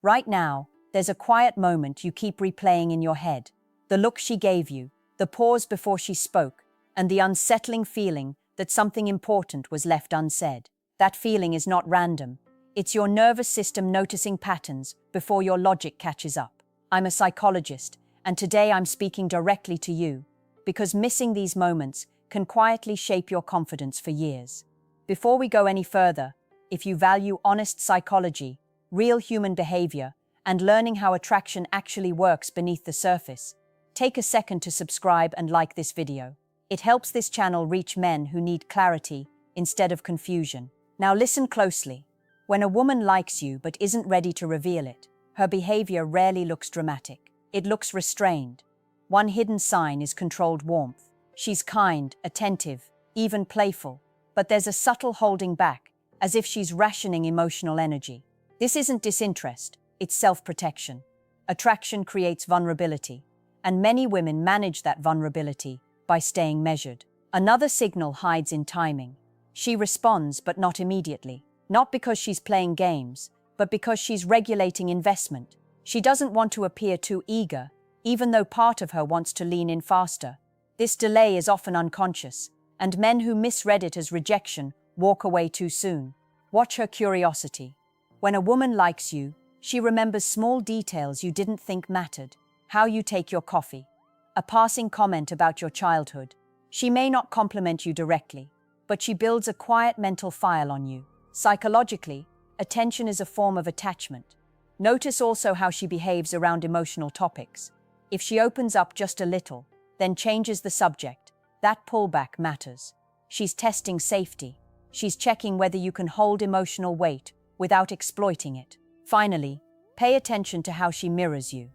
Right now, there's a quiet moment you keep replaying in your head. The look she gave you, the pause before she spoke, and the unsettling feeling that something important was left unsaid. That feeling is not random. It's your nervous system noticing patterns before your logic catches up. I'm a psychologist, and today I'm speaking directly to you, because missing these moments can quietly shape your confidence for years. Before we go any further, if you value honest psychology, real human behavior, and learning how attraction actually works beneath the surface, take a second to subscribe and like this video. It helps this channel reach men who need clarity instead of confusion. Now listen closely. When a woman likes you but isn't ready to reveal it, her behavior rarely looks dramatic. It looks restrained. One hidden sign is controlled warmth. She's kind, attentive, even playful, but there's a subtle holding back, as if she's rationing emotional energy. This isn't disinterest, it's self-protection. Attraction creates vulnerability, and many women manage that vulnerability by staying measured. Another signal hides in timing. She responds, but not immediately. Not because she's playing games, but because she's regulating investment. She doesn't want to appear too eager, even though part of her wants to lean in faster. This delay is often unconscious, and men who misread it as rejection walk away too soon. Watch her curiosity. When a woman likes you, she remembers small details you didn't think mattered. How you take your coffee, a passing comment about your childhood. She may not compliment you directly, but she builds a quiet mental file on you. Psychologically, attention is a form of attachment. Notice also how she behaves around emotional topics. If she opens up just a little, then changes the subject, that pullback matters. She's testing safety. She's checking whether you can hold emotional weight without exploiting it. Finally, pay attention to how she mirrors you.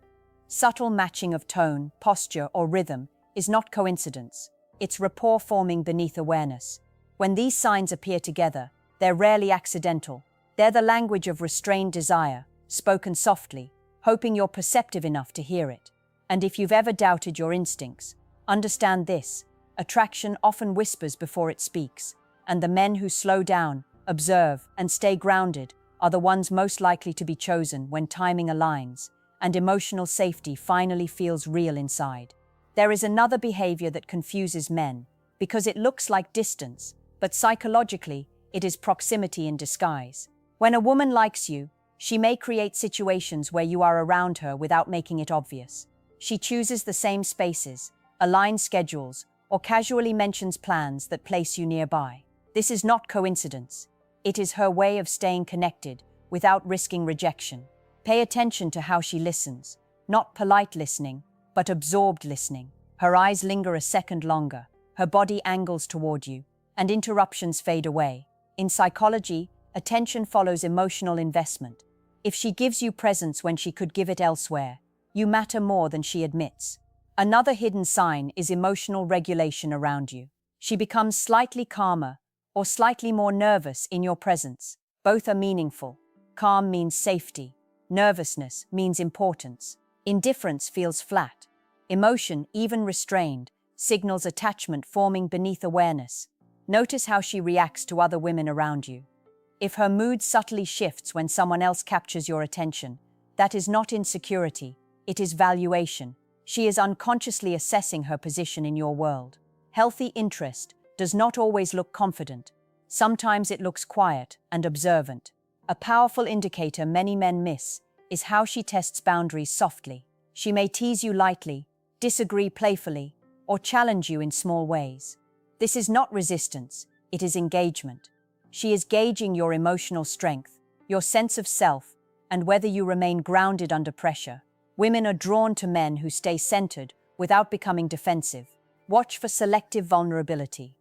Subtle matching of tone, posture, or rhythm is not coincidence. It's rapport forming beneath awareness. When these signs appear together, they're rarely accidental. They're the language of restrained desire, spoken softly, hoping you're perceptive enough to hear it. And if you've ever doubted your instincts, understand this: attraction often whispers before it speaks, and the men who slow down, observe, and stay grounded are the ones most likely to be chosen when timing aligns and emotional safety finally feels real inside. There is another behavior that confuses men because it looks like distance, but psychologically, it is proximity in disguise. When a woman likes you, she may create situations where you are around her without making it obvious. She chooses the same spaces, aligns schedules, or casually mentions plans that place you nearby. This is not coincidence. It is her way of staying connected without risking rejection. Pay attention to how she listens, not polite listening, but absorbed listening. Her eyes linger a second longer, her body angles toward you, and interruptions fade away. In psychology, attention follows emotional investment. If she gives you presence when she could give it elsewhere, you matter more than she admits. Another hidden sign is emotional regulation around you. She becomes slightly calmer or slightly more nervous in your presence. Both are meaningful. Calm means safety. Nervousness means importance. Indifference feels flat. Emotion, even restrained, signals attachment forming beneath awareness. Notice how she reacts to other women around you. If her mood subtly shifts when someone else captures your attention, that is not insecurity, it is valuation. She is unconsciously assessing her position in your world. Healthy interest does not always look confident. Sometimes it looks quiet and observant. A powerful indicator many men miss is how she tests boundaries softly. She may tease you lightly, disagree playfully, or challenge you in small ways. This is not resistance, it is engagement. She is gauging your emotional strength, your sense of self, and whether you remain grounded under pressure. Women are drawn to men who stay centered without becoming defensive. Watch for selective vulnerability.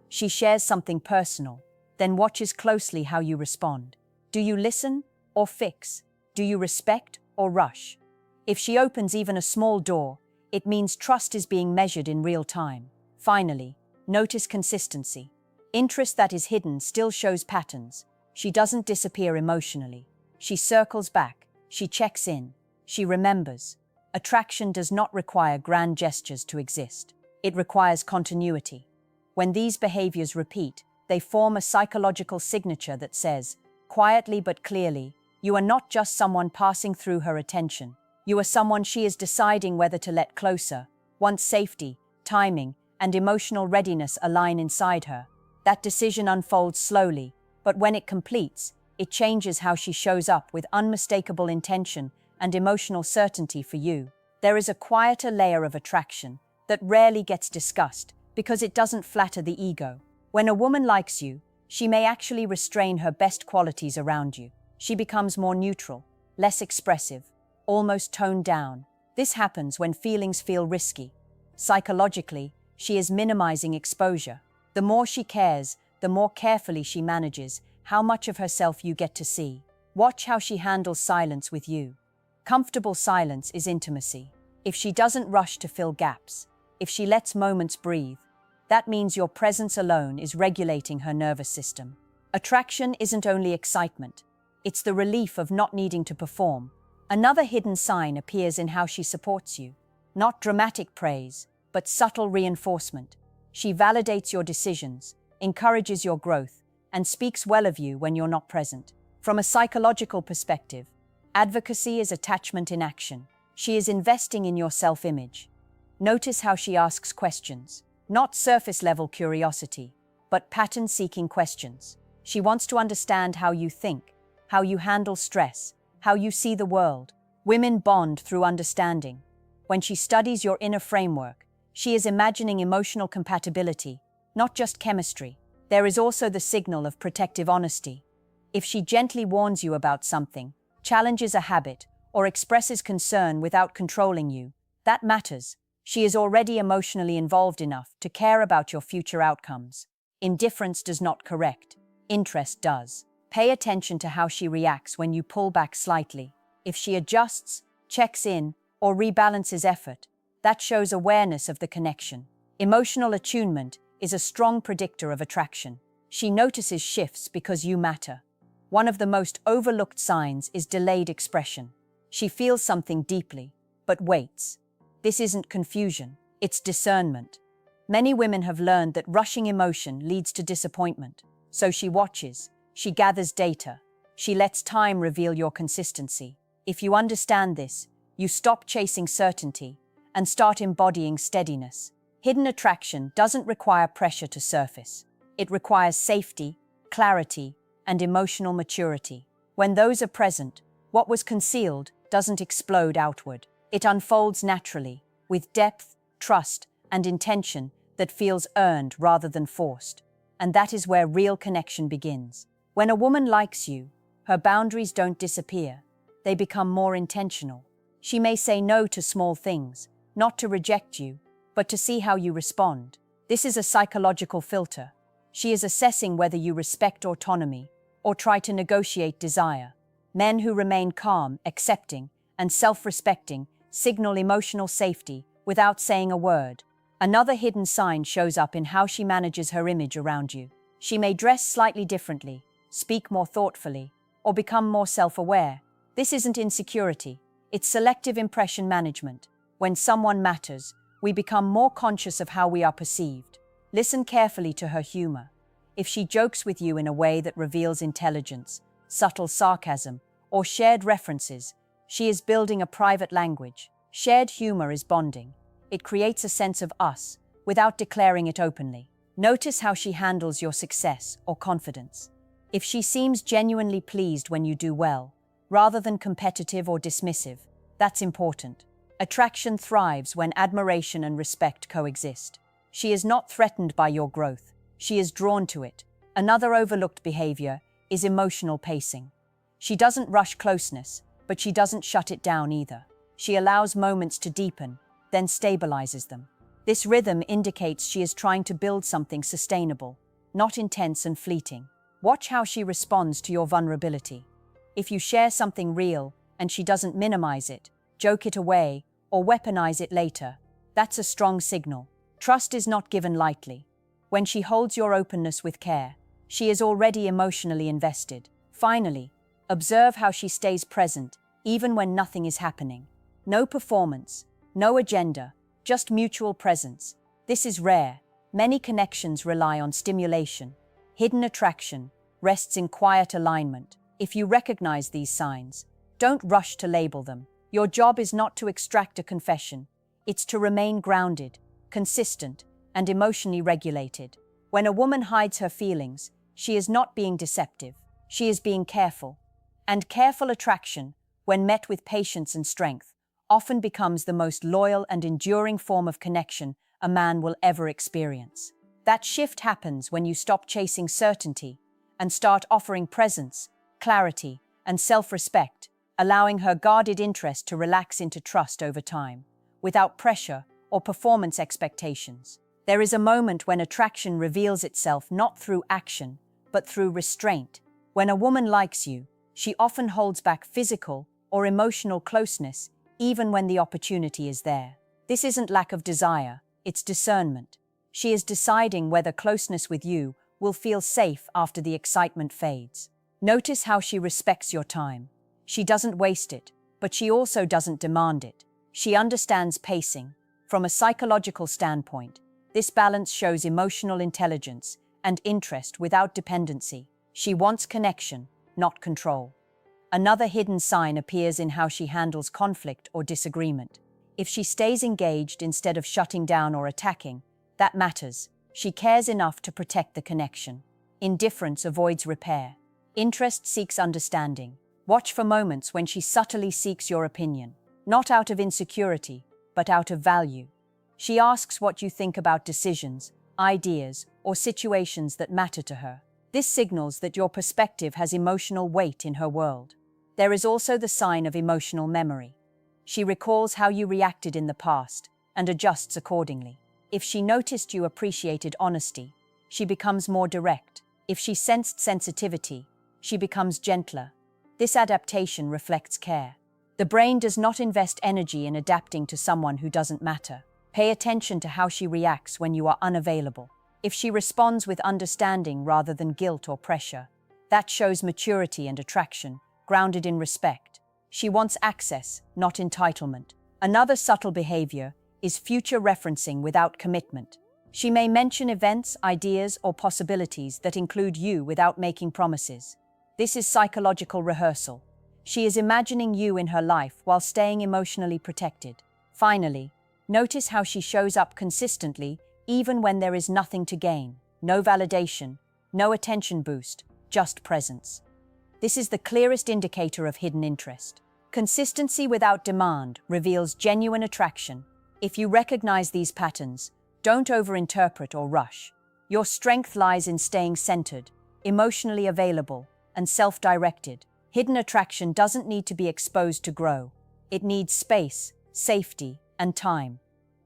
She shares something personal, then watches closely how you respond. Do you listen or fix? Do you respect or rush? If she opens even a small door, it means trust is being measured in real time. Finally, notice consistency. Interest that is hidden still shows patterns. She doesn't disappear emotionally. She circles back. She checks in. She remembers. Attraction does not require grand gestures to exist. It requires continuity. When these behaviors repeat, they form a psychological signature that says, quietly but clearly, You are not just someone passing through her attention. You are someone she is deciding whether to let closer, once safety, timing, and emotional readiness align inside her. That decision unfolds slowly, but when it completes, it changes how she shows up with unmistakable intention and emotional certainty for you. There is a quieter layer of attraction that rarely gets discussed because it doesn't flatter the ego. When a woman likes you, she may actually restrain her best qualities around you. She becomes more neutral, less expressive, almost toned down. This happens when feelings feel risky. Psychologically, she is minimizing exposure. The more she cares, the more carefully she manages how much of herself you get to see. Watch how she handles silence with you. Comfortable silence is intimacy. If she doesn't rush to fill gaps, if she lets moments breathe, that means your presence alone is regulating her nervous system. Attraction isn't only excitement, it's the relief of not needing to perform. Another hidden sign appears in how she supports you. Not dramatic praise, but subtle reinforcement. She validates your decisions, encourages your growth, and speaks well of you when you're not present. From a psychological perspective, advocacy is attachment in action. She is investing in your self-image. Notice how she asks questions. Not surface-level curiosity, but pattern-seeking questions. She wants to understand how you think, how you handle stress, how you see the world. Women bond through understanding. When she studies your inner framework, she is imagining emotional compatibility, not just chemistry. There is also the signal of protective honesty. If she gently warns you about something, challenges a habit, or expresses concern without controlling you, that matters. She is already emotionally involved enough to care about your future outcomes. Indifference does not correct. Interest does. Pay attention to how she reacts when you pull back slightly. If she adjusts, checks in, or rebalances effort, that shows awareness of the connection. Emotional attunement is a strong predictor of attraction. She notices shifts because you matter. One of the most overlooked signs is delayed expression. She feels something deeply, but waits. This isn't confusion, it's discernment. Many women have learned that rushing emotion leads to disappointment. So she watches, she gathers data, she lets time reveal your consistency. If you understand this, you stop chasing certainty and start embodying steadiness. Hidden attraction doesn't require pressure to surface. It requires safety, clarity, and emotional maturity. When those are present, what was concealed doesn't explode outward. It unfolds naturally, with depth, trust, and intention that feels earned rather than forced. And that is where real connection begins. When a woman likes you, her boundaries don't disappear. They become more intentional. She may say no to small things, not to reject you, but to see how you respond. This is a psychological filter. She is assessing whether you respect autonomy or try to negotiate desire. Men who remain calm, accepting, and self-respecting signal emotional safety without saying a word. Another hidden sign shows up in how she manages her image around you. She may dress slightly differently, speak more thoughtfully, or become more self-aware. This isn't insecurity, it's selective impression management. When someone matters, we become more conscious of how we are perceived. Listen carefully to her humor. If she jokes with you in a way that reveals intelligence, subtle sarcasm, or shared references, she is building a private language. Shared humor is bonding. It creates a sense of us, without declaring it openly. Notice how she handles your success or confidence. If she seems genuinely pleased when you do well, rather than competitive or dismissive, that's important. Attraction thrives when admiration and respect coexist. She is not threatened by your growth. She is drawn to it. Another overlooked behavior is emotional pacing. She doesn't rush closeness, but she doesn't shut it down either. She allows moments to deepen, then stabilizes them. This rhythm indicates she is trying to build something sustainable, not intense and fleeting. Watch how she responds to your vulnerability. If you share something real and she doesn't minimize it, joke it away, or weaponize it later, that's a strong signal. Trust is not given lightly. When she holds your openness with care, she is already emotionally invested. Finally, observe how she stays present, even when nothing is happening. No performance, no agenda, just mutual presence. This is rare. Many connections rely on stimulation. Hidden attraction rests in quiet alignment. If you recognize these signs, don't rush to label them. Your job is not to extract a confession. It's to remain grounded, consistent, and emotionally regulated. When a woman hides her feelings, she is not being deceptive. She is being careful. And careful attraction, when met with patience and strength, often becomes the most loyal and enduring form of connection a man will ever experience. That shift happens when you stop chasing certainty and start offering presence, clarity, and self-respect, allowing her guarded interest to relax into trust over time, without pressure or performance expectations. There is a moment when attraction reveals itself not through action, but through restraint. When a woman likes you, she often holds back physical or emotional closeness, even when the opportunity is there. This isn't lack of desire, it's discernment. She is deciding whether closeness with you will feel safe after the excitement fades. Notice how she respects your time. She doesn't waste it, but she also doesn't demand it. She understands pacing. From a psychological standpoint, this balance shows emotional intelligence and interest without dependency. She wants connection, not control. Another hidden sign appears in how she handles conflict or disagreement. If she stays engaged instead of shutting down or attacking, that matters. She cares enough to protect the connection. Indifference avoids repair. Interest seeks understanding. Watch for moments when she subtly seeks your opinion, not out of insecurity, but out of value. She asks what you think about decisions, ideas, or situations that matter to her. This signals that your perspective has emotional weight in her world. There is also the sign of emotional memory. She recalls how you reacted in the past and adjusts accordingly. If she noticed you appreciated honesty, she becomes more direct. If she sensed sensitivity, she becomes gentler. This adaptation reflects care. The brain does not invest energy in adapting to someone who doesn't matter. Pay attention to how she reacts when you are unavailable. If she responds with understanding rather than guilt or pressure, that shows maturity and attraction, grounded in respect. She wants access, not entitlement. Another subtle behavior is future referencing without commitment. She may mention events, ideas, or possibilities that include you without making promises. This is psychological rehearsal. She is imagining you in her life while staying emotionally protected. Finally, notice how she shows up consistently even when there is nothing to gain. No validation, no attention boost, just presence. This is the clearest indicator of hidden interest. Consistency without demand reveals genuine attraction. If you recognize these patterns, don't overinterpret or rush. Your strength lies in staying centered, emotionally available, and self-directed. Hidden attraction doesn't need to be exposed to grow. It needs space, safety, and time.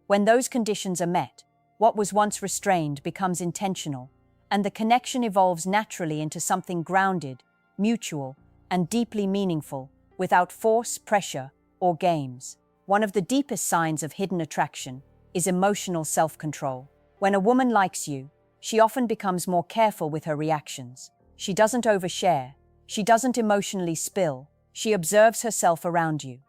When those conditions are met, what was once restrained becomes intentional, and the connection evolves naturally into something grounded, mutual, and deeply meaningful, without force, pressure, or games. One of the deepest signs of hidden attraction is emotional self-control. When a woman likes you, she often becomes more careful with her reactions. She doesn't overshare. She doesn't emotionally spill. She observes herself around you.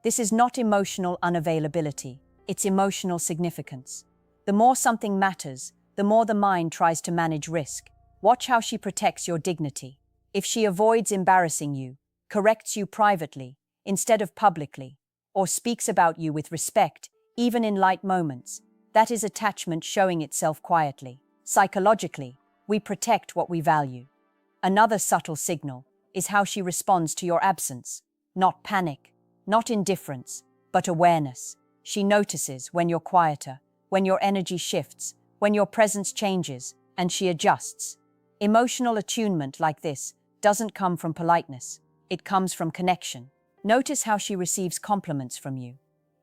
This is not emotional unavailability. It's emotional significance. The more something matters, the more the mind tries to manage risk. Watch how she protects your dignity. If she avoids embarrassing you, corrects you privately instead of publicly, or speaks about you with respect, even in light moments, that is attachment showing itself quietly. Psychologically, we protect what we value. Another subtle signal is how she responds to your absence. Not panic, not indifference, but awareness. She notices when you're quieter, when your energy shifts, when your presence changes, and she adjusts. Emotional attunement like this doesn't come from politeness. It comes from connection. Notice how she receives compliments from you.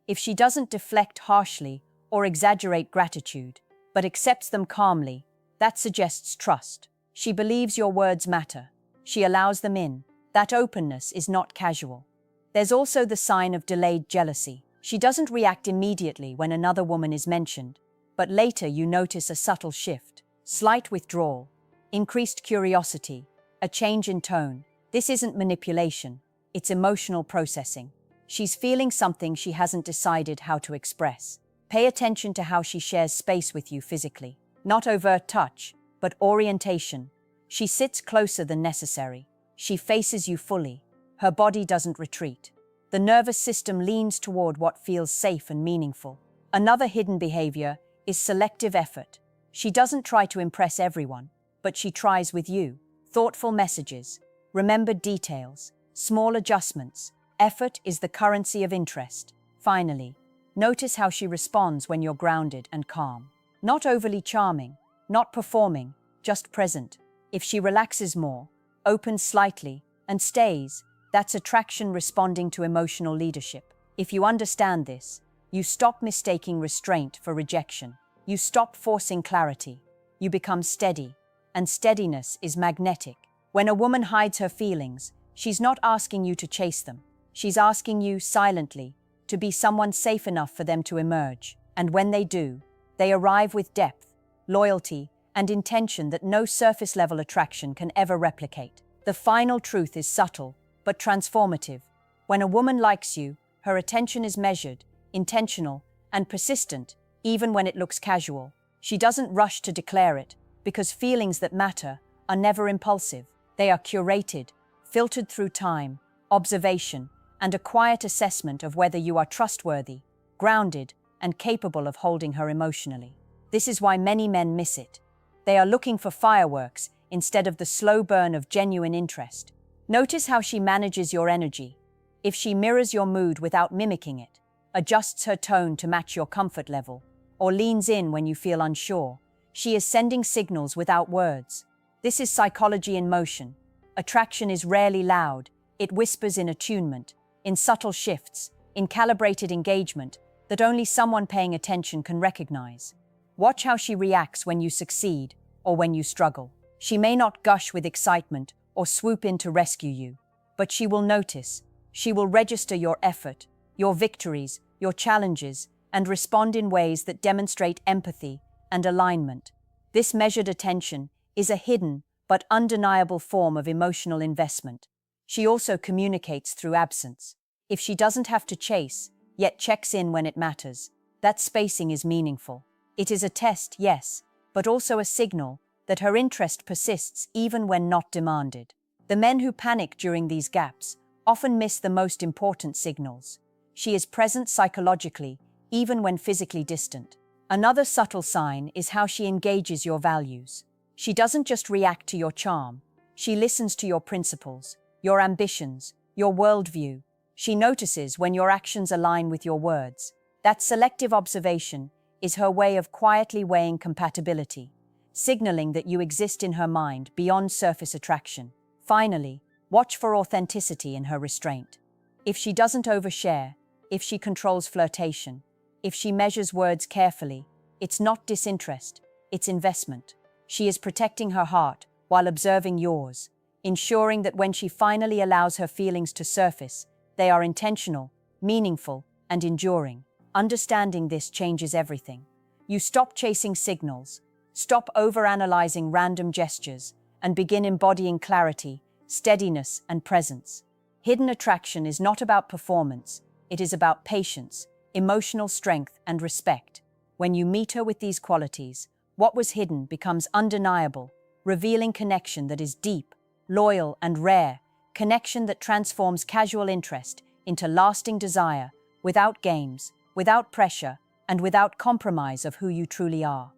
If she doesn't deflect harshly or exaggerate gratitude, but accepts them calmly, that suggests trust. She believes your words matter. She allows them in. That openness is not casual. There's also the sign of delayed jealousy. She doesn't react immediately when another woman is mentioned, but later you notice a subtle shift, slight withdrawal, increased curiosity, a change in tone. This isn't manipulation, it's emotional processing. She's feeling something she hasn't decided how to express. Pay attention to how she shares space with you physically. Not overt touch, but orientation. She sits closer than necessary. She faces you fully. Her body doesn't retreat. The nervous system leans toward what feels safe and meaningful. Another hidden behavior is selective effort. She doesn't try to impress everyone, but she tries with you. Thoughtful messages, remembered details, small adjustments. Effort is the currency of interest. Finally, notice how she responds when you're grounded and calm. Not overly charming, not performing, just present. If she relaxes more, opens slightly, and stays, that's attraction responding to emotional leadership. If you understand this, you stop mistaking restraint for rejection. You stop forcing clarity. You become steady, and steadiness is magnetic. When a woman hides her feelings, she's not asking you to chase them. She's asking you, silently, to be someone safe enough for them to emerge. And when they do, they arrive with depth, loyalty, and intention that no surface-level attraction can ever replicate. The final truth is subtle, but transformative. When a woman likes you, her attention is measured, intentional, and persistent, even when it looks casual. She doesn't rush to declare it, because feelings that matter are never impulsive. They are curated, filtered through time, observation, and a quiet assessment of whether you are trustworthy, grounded, and capable of holding her emotionally. This is why many men miss it. They are looking for fireworks instead of the slow burn of genuine interest. Notice how she manages your energy. If she mirrors your mood without mimicking it, adjusts her tone to match your comfort level, or leans in when you feel unsure, she is sending signals without words. This is psychology in motion. Attraction is rarely loud. It whispers in attunement, in subtle shifts, in calibrated engagement that only someone paying attention can recognize. Watch how she reacts when you succeed or when you struggle. She may not gush with excitement or swoop in to rescue you, but she will notice. She will register your effort, your victories, your challenges, and respond in ways that demonstrate empathy and alignment. This measured attention is a hidden but undeniable form of emotional investment. She also communicates through absence. If she doesn't have to chase, yet checks in when it matters, that spacing is meaningful. It is a test, yes, but also a signal that her interest persists even when not demanded. The men who panic during these gaps often miss the most important signals. She is present psychologically, even when physically distant. Another subtle sign is how she engages your values. She doesn't just react to your charm. She listens to your principles, your ambitions, your worldview. She notices when your actions align with your words. That selective observation is her way of quietly weighing compatibility, signaling that you exist in her mind beyond surface attraction. Finally, watch for authenticity in her restraint. If she doesn't overshare, if she controls flirtation, if she measures words carefully, it's not disinterest, it's investment. She is protecting her heart while observing yours, ensuring that when she finally allows her feelings to surface, they are intentional, meaningful, and enduring. Understanding this changes everything. You stop chasing signals, stop overanalyzing random gestures, and begin embodying clarity, steadiness, and presence. Hidden attraction is not about performance, it is about patience, emotional strength, and respect. When you meet her with these qualities, what was hidden becomes undeniable, revealing connection that is deep, loyal, and rare, connection that transforms casual interest into lasting desire, without games, without pressure, and without compromise of who you truly are.